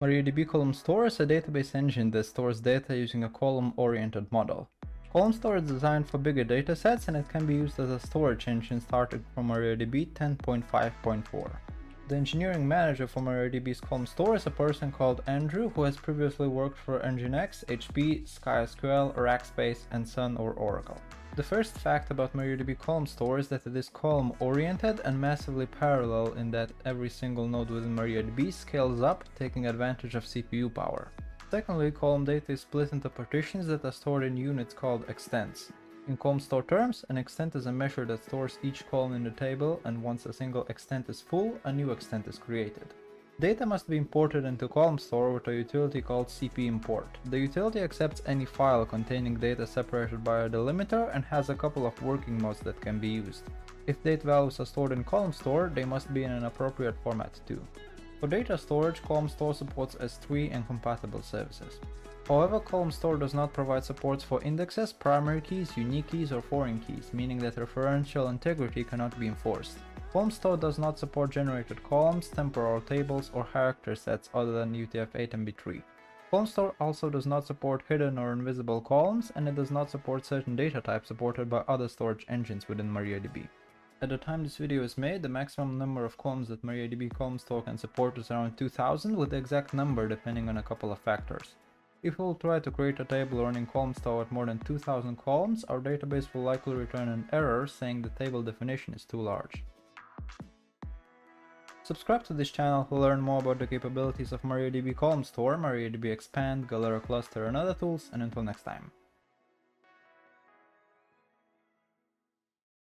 MariaDB ColumnStore is a database engine that stores data using a column-oriented model. ColumnStore is designed for bigger datasets and it can be used as a storage engine starting from MariaDB 10.5.4. The engineering manager for MariaDB's ColumnStore is a person called Andrew who has previously worked for NGINX, HP, SkySQL, Rackspace, and Sun or Oracle. The first fact about MariaDB ColumnStore is that it is column-oriented and massively parallel in that every single node within MariaDB scales up, taking advantage of CPU power. Secondly, column data is split into partitions that are stored in units called extents. In ColumnStore terms, an extent is a measure that stores each column in the table, and once a single extent is full, a new extent is created. Data must be imported into ColumnStore with a utility called cpimport. The utility accepts any file containing data separated by a delimiter and has a couple of working modes that can be used. If date values are stored in ColumnStore, they must be in an appropriate format too. For data storage, ColumnStore supports S3 and compatible services. However, ColumnStore does not provide support for indexes, primary keys, unique keys, or foreign keys, meaning that referential integrity cannot be enforced. ColumnStore does not support generated columns, temporal tables, or character sets other than UTF-8 and B3. ColumnStore also does not support hidden or invisible columns, and it does not support certain data types supported by other storage engines within MariaDB. At the time this video is made, the maximum number of columns that MariaDB ColumnStore can support is around 2000, with the exact number depending on a couple of factors. If we will try to create a table running ColumnStore with more than 2000 columns, our database will likely return an error saying the table definition is too large. Subscribe to this channel to learn more about the capabilities of MariaDB ColumnStore, MariaDB Expand, Galera Cluster and other tools, and until next time.